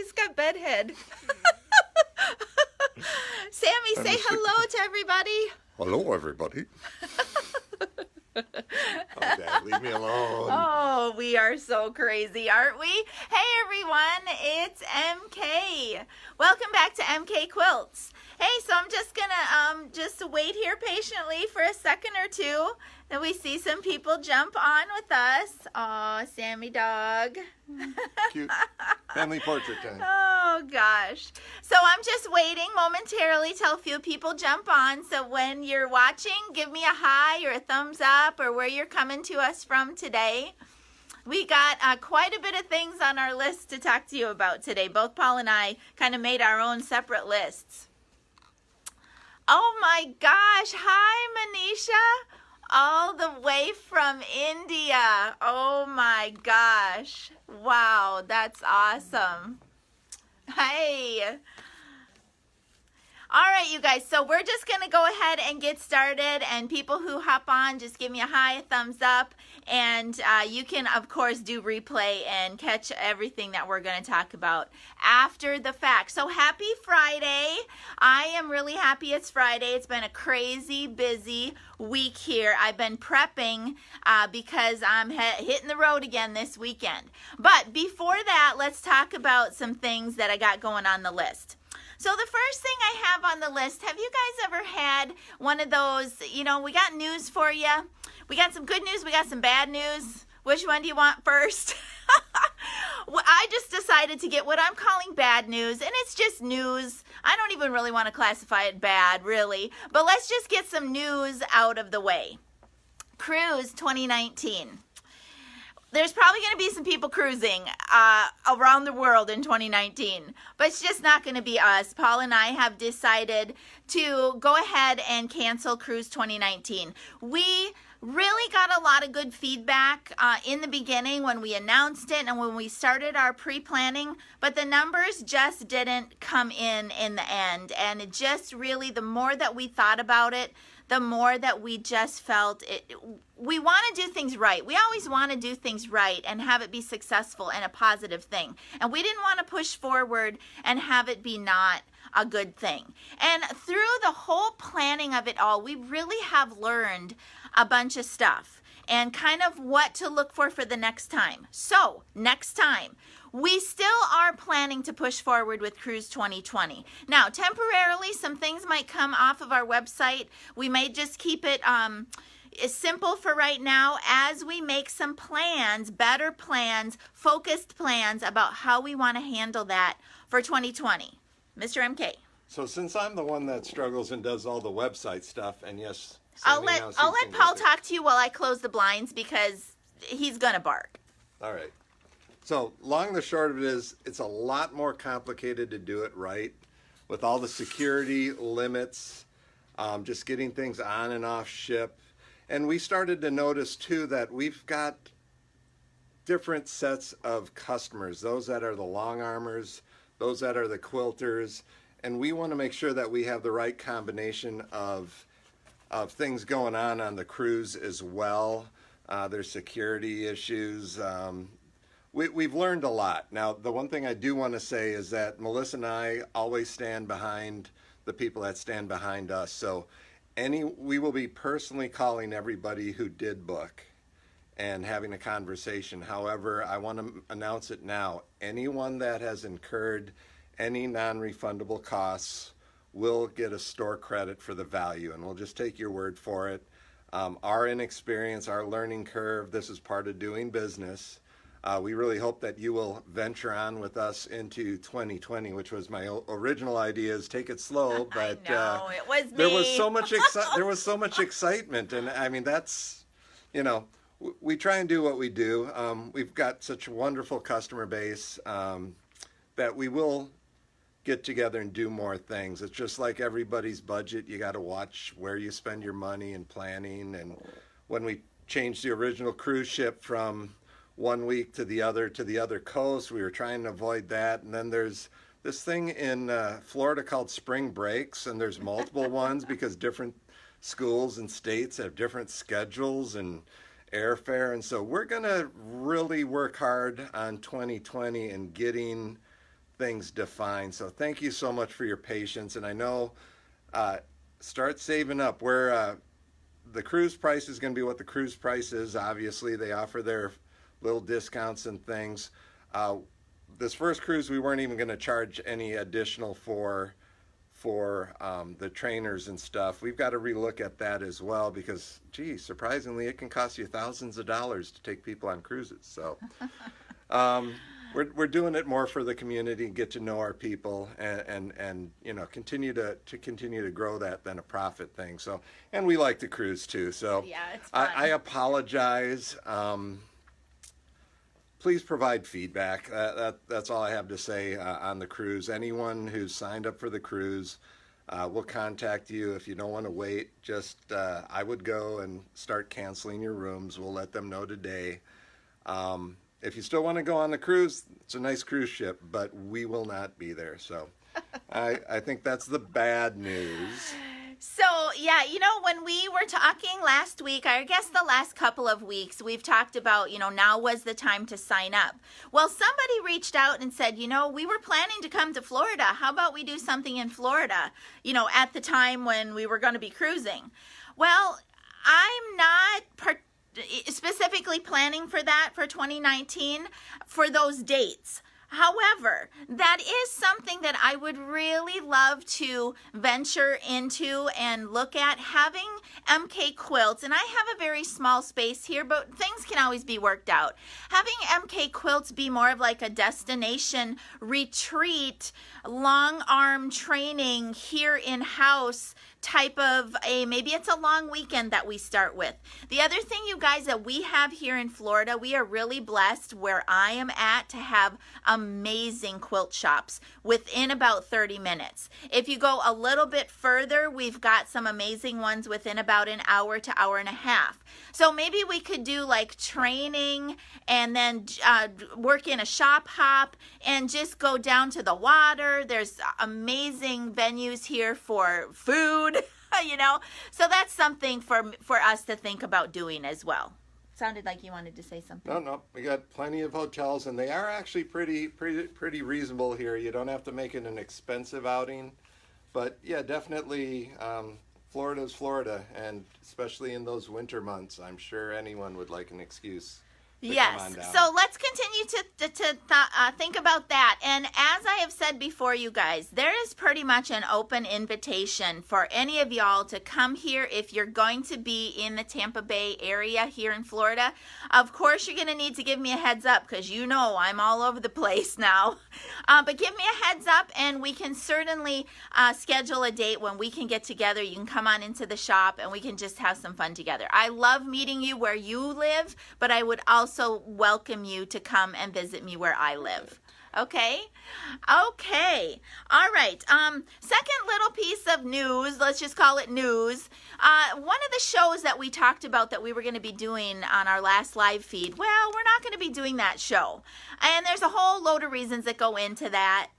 he's got bedhead. Sammy, say hello to everybody. Hello, everybody. Oh, Dad, leave me alone. Oh, we are so crazy, aren't we? Hey, everyone, it's MK. Welcome back to MK Quilts. Hey, so I'm just gonna just wait here patiently for a second or two that we see some people jump on with us. Aw, Sammy dog. Cute. Family portrait time. Oh, gosh. So I'm just waiting momentarily till a few people jump on. So when you're watching, give me a hi or a thumbs up or where you're coming to us from today. We got quite a bit of things on our list to talk to you about today. Both Paul and I kind of made our own separate lists. Oh, my gosh. Hi, Manisha. All the way from India. Oh my gosh. Wow, that's awesome. Hey. All right, you guys, so we're just going to go ahead and get started, and people who hop on, just give me a hi, a thumbs up, and you can, of course, do replay and catch everything that we're going to talk about after the fact. So happy Friday. I am really happy it's Friday. It's been a crazy busy week here. I've been prepping because I'm hitting the road again this weekend. But before that, let's talk about some things that I got going on the list. So the first thing I have on the list, have you guys ever had one of those, you know, we got news for you. We got some good news, we got some bad news. Which one do you want first? Well, I just decided to get what I'm calling bad news, and it's just news. I don't even really want to classify it bad, really. But let's just get some news out of the way. Cruise 2019. There's probably going to be some people cruising around the world in 2019, but it's just not going to be us. Paul and I have decided to go ahead and cancel Cruise 2019. We really got a lot of good feedback in the beginning when we announced it and when we started our pre-planning, but the numbers just didn't come in the end. And it just really, the more that we thought about it, the more that we just felt it. We want to do things right. We always want to do things right and have it be successful and a positive thing. And we didn't want to push forward and have it be not a good thing. And through the whole planning of it all, we really have learned a bunch of stuff and kind of what to look for the next time. So, next time, we still are planning to push forward with Cruise 2020. Now, temporarily, some things might come off of our website. We may just keep it simple for right now as we make some plans, better plans, focused plans about how we want to handle that for 2020. Mr. MK. So since I'm the one that struggles and does all the website stuff, and yes, I'll let Paul talk to you while I close the blinds because he's going to bark. All right. So long and short of it is, it's a lot more complicated to do it right with all the security limits, just getting things on and off ship. And we started to notice too that we've got different sets of customers, those that are the long armers, those that are the quilters, and we want to make sure that we have the right combination of things going on the cruise as well. There's security issues. We've learned a lot. Now, the one thing I do want to say is that Melissa and I always stand behind the people that stand behind us. So we will be personally calling everybody who did book and having a conversation. However, I want to announce it now. Anyone that has incurred any non-refundable costs will get a store credit for the value, and we'll just take your word for it. Our inexperience, our learning curve, this is part of doing business. We really hope that you will venture on with us into 2020, which was my original idea, is take it slow. But I know, it was me. There was so much excitement, and I mean that's, you know, we try and do what we do. We've got such a wonderful customer base that we will get together and do more things. It's just like everybody's budget. You got to watch where you spend your money and planning. And when we changed the original cruise ship from one week to the other coast, we were trying to avoid that. And then there's this thing in Florida called spring breaks, and there's multiple ones because different schools and states have different schedules and airfare. And so we're going to really work hard on 2020 and getting things defined. So thank you so much for your patience. And I know, start saving up. The cruise price is going to be what the cruise price is. Obviously, they offer their little discounts and things. This first cruise, we weren't even going to charge any additional for the trainers and stuff. We've got to relook at that as well because, gee, surprisingly, it can cost you thousands of dollars to take people on cruises. So we're doing it more for the community, get to know our people, and you know, continue to grow that than a profit thing. So, and we like to cruise too. So Yeah, it's fun. I apologize. Please provide feedback. That's all I have to say on the cruise. Anyone who's signed up for the cruise will contact you. If you don't want to wait, just I would go and start canceling your rooms. We'll let them know today. If you still want to go on the cruise, it's a nice cruise ship, but we will not be there. So I think that's the bad news. So, yeah, you know, when we were talking last week, I guess the last couple of weeks, we've talked about, you know, now was the time to sign up. Well, somebody reached out and said, you know, we were planning to come to Florida. How about we do something in Florida, you know, at the time when we were going to be cruising? Well, I'm not specifically planning for that for 2019 for those dates. However, that is something that I would really love to venture into and look at, having MK quilts. And I have a very small space here, but things can always be worked out. Having MK quilts be more of like a destination retreat, long arm training here in-house type of maybe it's a long weekend that we start with. The other thing, you guys, that we have here in Florida, we are really blessed where I am at to have amazing quilt shops within about 30 minutes. If you go a little bit further, we've got some amazing ones within about an hour to hour and a half. So maybe we could do like training and then work in a shop hop and just go down to the water. There's amazing venues here for food. You know, so that's something for us to think about doing as well. Sounded like you wanted to say something. No, we got plenty of hotels, and they are actually pretty reasonable here. You don't have to make it an expensive outing, but yeah, definitely Florida's Florida, and especially in those winter months, I'm sure anyone would like an excuse. Yes, so let's continue to think about that. And as I have said before, you guys, there is pretty much an open invitation for any of y'all to come here if you're going to be in the Tampa Bay area here in Florida. Of course, you're going to need to give me a heads up because you know I'm all over the place now. But give me a heads up and we can certainly schedule a date when we can get together. You can come on into the shop and we can just have some fun together. I love meeting you where you live, but I would also welcome you to come and visit me where I live. Okay? Okay. All right. Second little piece of news, let's just call it news. One of the shows that we talked about that we were going to be doing on our last live feed, well, we're not going to be doing that show. And there's a whole load of reasons that go into that.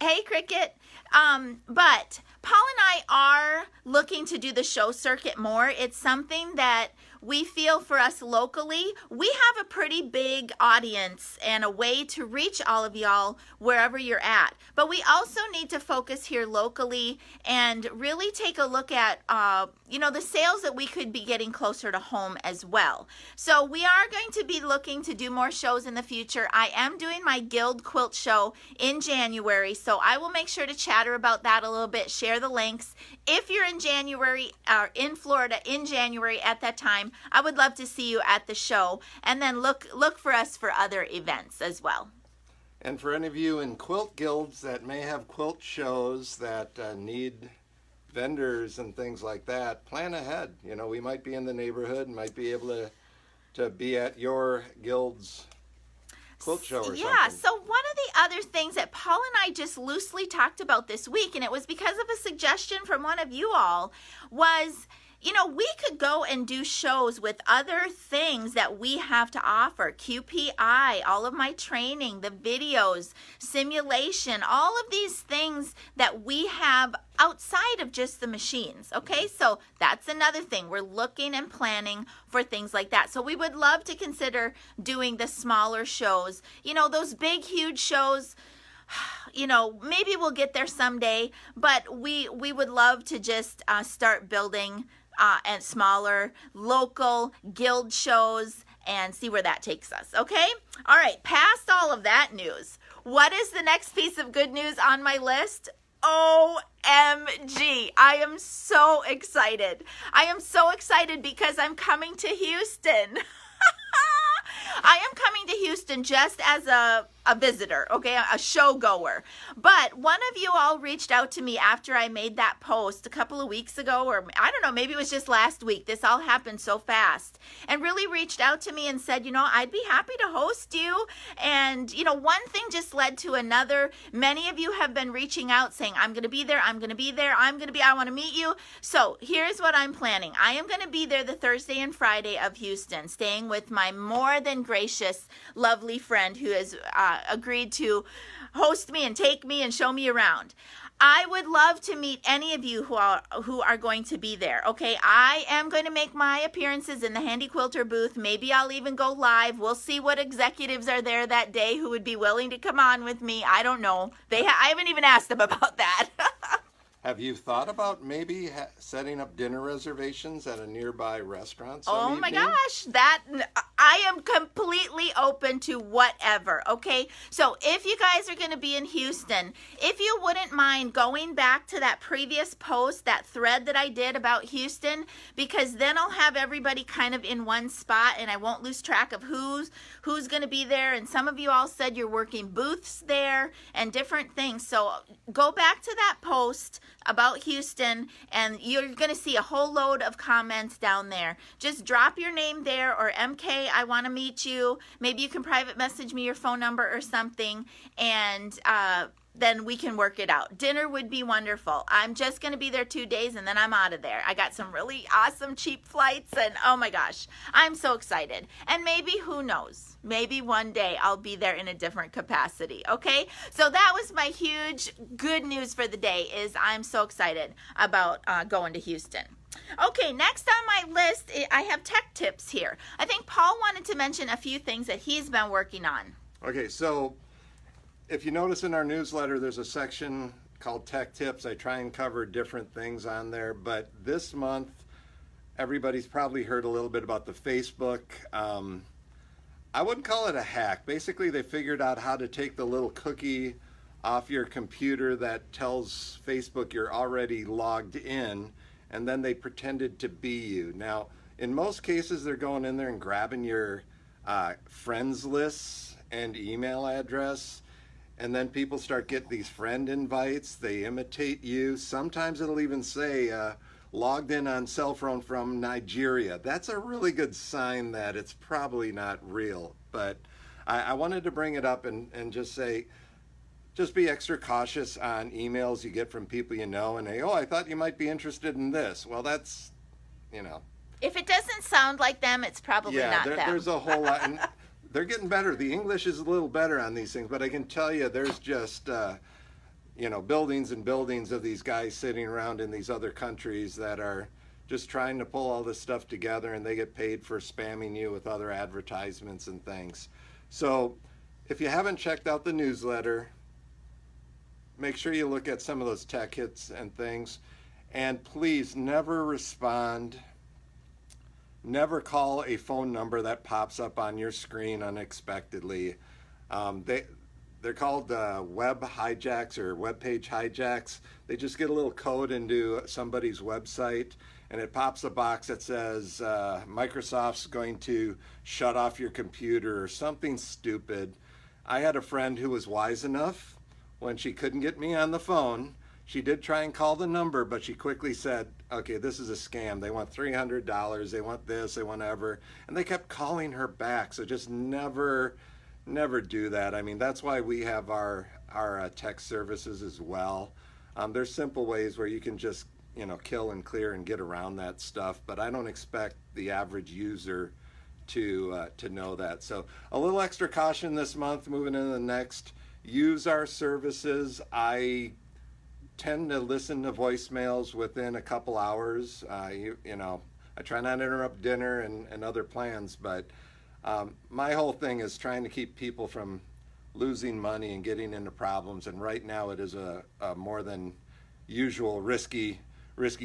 Hey, Cricket. But Paul and I are looking to do the show circuit more. It's something that we feel for us locally, we have a pretty big audience and a way to reach all of y'all wherever you're at. But we also need to focus here locally and really take a look at, the sales that we could be getting closer to home as well. So we are going to be looking to do more shows in the future. I am doing my Guild Quilt Show in January, so I will make sure to chatter about that a little bit, share the links. If you're in January or in Florida in January at that time, I would love to see you at the show, and then look for us for other events as well. And for any of you in quilt guilds that may have quilt shows that need vendors and things like that, plan ahead. You know, we might be in the neighborhood and might be able to be at your guild's quilt show or something. Yeah, so one of the other things that Paul and I just loosely talked about this week, and it was because of a suggestion from one of you all, was, we could go and do shows with other things that we have to offer. QPI, all of my training, the videos, simulation, all of these things that we have outside of just the machines. Okay, so that's another thing. We're looking and planning for things like that. So we would love to consider doing the smaller shows. Those big, huge shows, maybe we'll get there someday, but we would love to just start building and smaller local guild shows and see where that takes us. Okay? All right, past all of that news, what is the next piece of good news on my list? OMG, I am so excited. I am so excited because I'm coming to Houston. I am coming to Houston just as a visitor, okay, a show goer. But one of you all reached out to me after I made that post a couple of weeks ago, or I don't know, maybe it was just last week. This all happened so fast. And really reached out to me and said, I'd be happy to host you. And, one thing just led to another. Many of you have been reaching out saying, I'm going to be there, I'm going to be there, I want to meet you. So here's what I'm planning. I am going to be there the Thursday and Friday of Houston, staying with my more than gracious, lovely friend who has agreed to host me and take me and show me around. I would love to meet any of you who are going to be there. Okay, I am going to make my appearances in the Handy Quilter booth. Maybe I'll even go live. We'll see what executives are there that day who would be willing to come on with me. I don't know. I haven't even asked them about that. Have you thought about maybe setting up dinner reservations at a nearby restaurant? Oh my gosh, I am completely open to whatever, okay? So if you guys are going to be in Houston, if you wouldn't mind going back to that previous post, that thread that I did about Houston, because then I'll have everybody kind of in one spot and I won't lose track of who's going to be there. And some of you all said you're working booths there and different things. So go back to that post about Houston and you're going to see a whole load of comments down there. Just drop your name there, or MK, I want to meet you. Maybe you can private message me your phone number or something, and then we can work it out. Dinner would be wonderful. I'm just going to be there 2 days and then I'm out of there. I got some really awesome cheap flights and oh my gosh, I'm so excited. And maybe, who knows, maybe one day I'll be there in a different capacity, okay? So that was my huge good news for the day, is I'm so excited about going to Houston. Okay, next on my list, I have tech tips here. I think Paul wanted to mention a few things that he's been working on. Okay, so if you notice in our newsletter, there's a section called Tech Tips. I try and cover different things on there, but this month, everybody's probably heard a little bit about the Facebook. I wouldn't call it a hack. Basically, they figured out how to take the little cookie off your computer that tells Facebook you're already logged in, and then they pretended to be you. Now, in most cases, they're going in there and grabbing your friends lists and email address. And then people start getting these friend invites. They imitate you. Sometimes it'll even say, logged in on cell phone from Nigeria. That's a really good sign that it's probably not real. But I wanted to bring it up and just say, just be extra cautious on emails you get from people you know. And I thought you might be interested in this. Well, that's, If it doesn't sound like them, it's probably not them. There's a whole lot. And they're getting better. The English is a little better on these things, but I can tell you there's just, buildings and buildings of these guys sitting around in these other countries that are just trying to pull all this stuff together, and they get paid for spamming you with other advertisements and things. So if you haven't checked out the newsletter, make sure you look at some of those tech hits and things, and please never respond. Never call a phone number that pops up on your screen unexpectedly. They're called web hijacks or web page hijacks. They just get a little code into somebody's website and it pops a box that says Microsoft's going to shut off your computer or something stupid. I had a friend who was wise enough, when she couldn't get me on the phone, she did try and call the number, but she quickly said, okay, this is a scam. They want $300. They want this, they want ever. And they kept calling her back. So just never do that. I mean, that's why we have our tech services as well. There's simple ways where you can just, kill and clear and get around that stuff. But I don't expect the average user to know that. So a little extra caution this month, moving into the next. Use our services. I tend to listen to voicemails within a couple hours. I try not to interrupt dinner and other plans, but my whole thing is trying to keep people from losing money and getting into problems. And right now it is a more than usual risky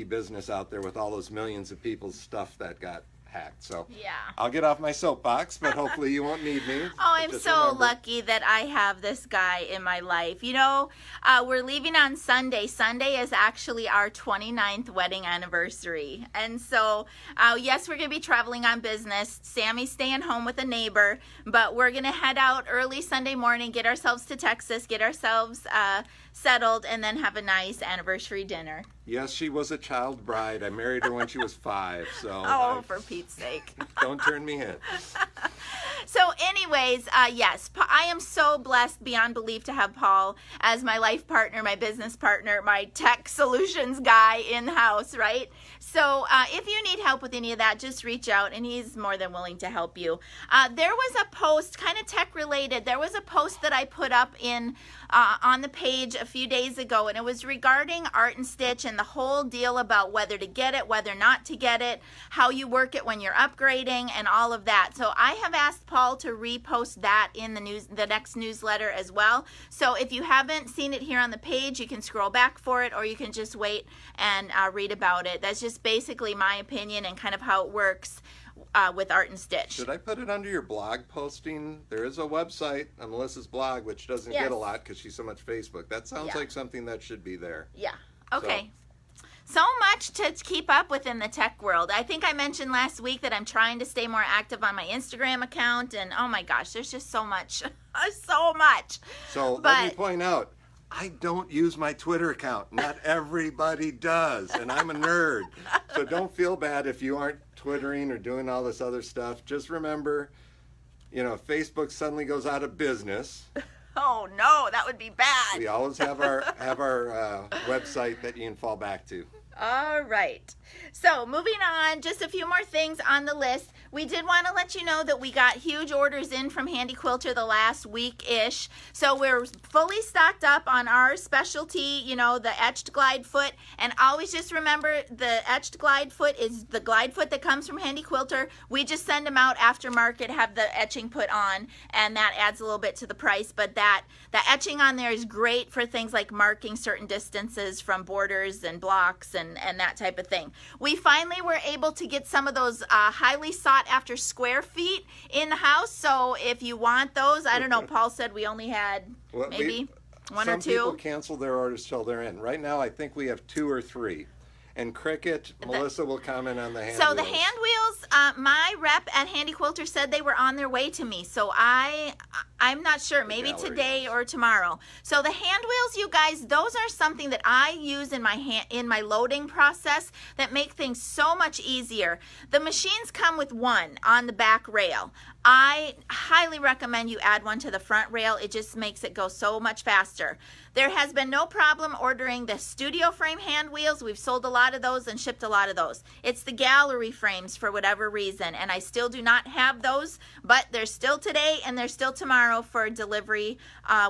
business out there with all those millions of people's stuff that got hacked. So Yeah. I'll get off my soapbox, but hopefully you won't need me. Oh, I'm Just so remember- lucky that I have this guy in my life. You know, we're leaving on Sunday. Sunday is actually our 29th wedding anniversary. And so, yes, we're going to be traveling on business. Sammy's staying home with a neighbor, but we're going to head out early Sunday morning, get ourselves to Texas, get ourselves settled, and then have a nice anniversary dinner. Yes, she was a child bride. I married her when she was 5, so Oh, for Pete's sake. don't turn me in. So anyways, yes, I am so blessed beyond belief to have Paul as my life partner, my business partner, my tech solutions guy in the house, right? So if you need help with any of that, just reach out and he's more than willing to help you. There was a post, kind of tech related, there was a post that I put up in on the page a few days ago, and it was regarding Art and Stitch and the whole deal about whether to get it, whether not to get it, how you work it when you're upgrading, and all of that. So I have asked Paul to repost that in the next newsletter as well. So if you haven't seen it here on the page, you can scroll back for it, or you can just wait and read about it. That's just basically my opinion and kind of how it works with Art and Stitch. Should I put it under your blog posting? There is a website on Melissa's blog, which doesn't Yes. get a lot because she's so much Facebook. That sounds Yeah. like something that should be there. Yeah. Okay. So much to keep up with in the tech world. I think I mentioned last week that I'm trying to stay more active on my Instagram account, and oh my gosh, there's just so much. So much. So let But- me point out, I don't use my Twitter account. Not everybody does, and I'm a nerd. So don't feel bad if you aren't twittering or doing all this other stuff. Just remember, you know, if Facebook suddenly goes out of business, Oh no, that would be bad. we always have our website that you can fall back to. All right. So moving on, just a few more things on the list. We did want to let you know that we got huge orders in from Handy Quilter the last week-ish. So we're fully stocked up on our specialty, you know, the etched glide foot. And always just remember the etched glide foot is the glide foot that comes from Handy Quilter. We just send them out aftermarket, have the etching put on, and that adds a little bit to the price. But the etching on there is great for things like marking certain distances from borders and blocks and that type of thing. We finally were able to get some of those highly sought after square feet in the house. So if you want those, I don't know, Paul said we only had Well, maybe one some or people two. cancel their orders till they're in. Right now, I think we have 2 or 3. And Cricket, Melissa will comment on the hand So the wheels. hand wheels, my rep at Handy Quilter said they were on their way to me. So I'm not sure, maybe gallery today ones. or tomorrow. So the hand wheels, you guys, those are something that I use in my loading process that make things so much easier. The machines come with one on the back rail. I highly recommend you add one to the front rail. It just makes it go so much faster. There has been no problem ordering the studio frame hand wheels. We've sold a lot of those and shipped a lot of those. It's the gallery frames for whatever reason, and I still do not have those, but they're still today and they're still tomorrow for delivery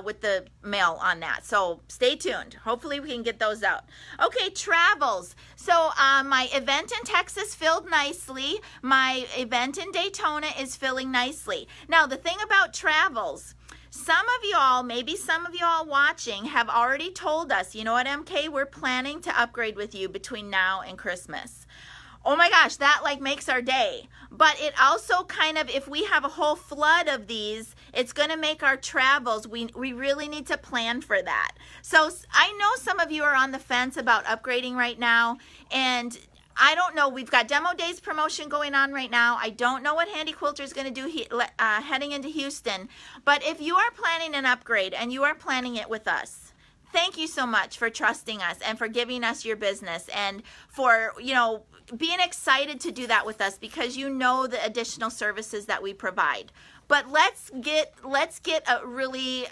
with the mail on that. So stay tuned. Hopefully we can get those out. Okay, travels. So my event in Texas filled nicely. My event in Daytona is filling nicely. Now the thing about travels, some of y'all, maybe some of y'all watching, have already told us, you know what, MK, we're planning to upgrade with you between now and Christmas. Oh my gosh, that like makes our day. But it also kind of, if we have a whole flood of these, it's going to make our travels, we really need to plan for that. So I know some of you are on the fence about upgrading right now, and I don't know. We've got Demo Days promotion going on right now. I don't know what Handy Quilter is going to do heading into Houston. But if you are planning an upgrade and you are planning it with us, thank you so much for trusting us and for giving us your business and for, you know, being excited to do that with us because you know the additional services that we provide. But let's get a really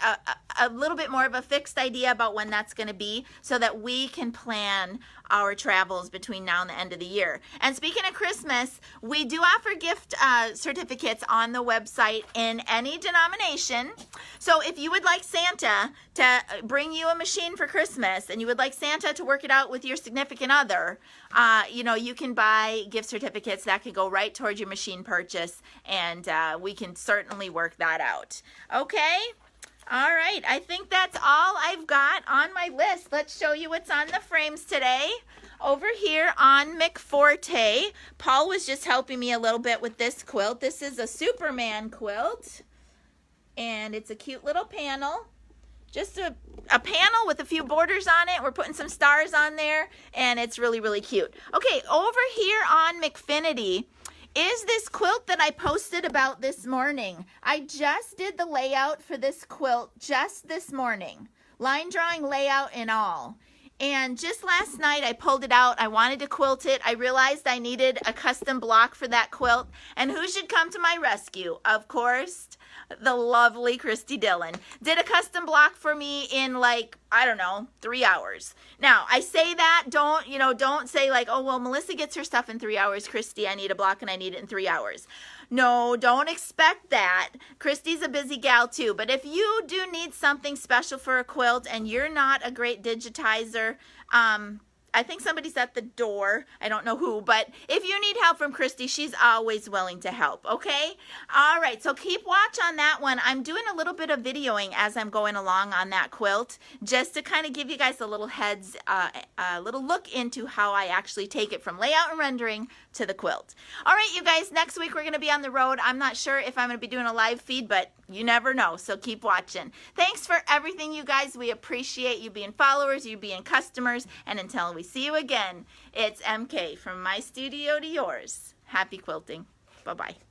a little bit more of a fixed idea about when that's going to be so that we can plan our travels between now and the end of the year. And speaking of Christmas, we do offer gift certificates on the website in any denomination. So if you would like Santa to bring you a machine for Christmas and you would like Santa to work it out with your significant other, you know, you can buy gift certificates that could go right towards your machine purchase, and we can certainly work that out. Okay? All right, I think that's all I've got on my list. Let's show you what's on the frames today. Over here on McForte, Paul was just helping me a little bit with this quilt. This is a Superman quilt, and it's a cute little panel. Just a panel with a few borders on it. We're putting some stars on there, and it's really, really cute. Okay, over here on McFinity is this quilt that I posted about this morning. I just did the layout for this quilt just this morning. Line drawing, layout, and all. And just last night I pulled it out. I wanted to quilt it. I realized I needed a custom block for that quilt. And who should come to my rescue? Of course, the lovely Christy Dillon. Did a custom block for me in like, I don't know, 3 hours. Now, I say that, don't say like, oh, well, Melissa gets her stuff in 3 hours. Christy, I need a block and I need it in 3 hours. No, don't expect that. Christy's a busy gal too. But if you do need something special for a quilt and you're not a great digitizer, I think somebody's at the door. I don't know who, but if you need help from Christy, she's always willing to help, okay? All right, so keep watch on that one. I'm doing a little bit of videoing as I'm going along on that quilt, just to kind of give you guys a little little look into how I actually take it from layout and rendering to the quilt. All right, you guys, next week we're going to be on the road. I'm not sure if I'm going to be doing a live feed, but you never know, so keep watching. Thanks for everything, you guys. We appreciate you being followers, you being customers, and until we see you again, it's MK from my studio to yours. Happy quilting. Bye-bye.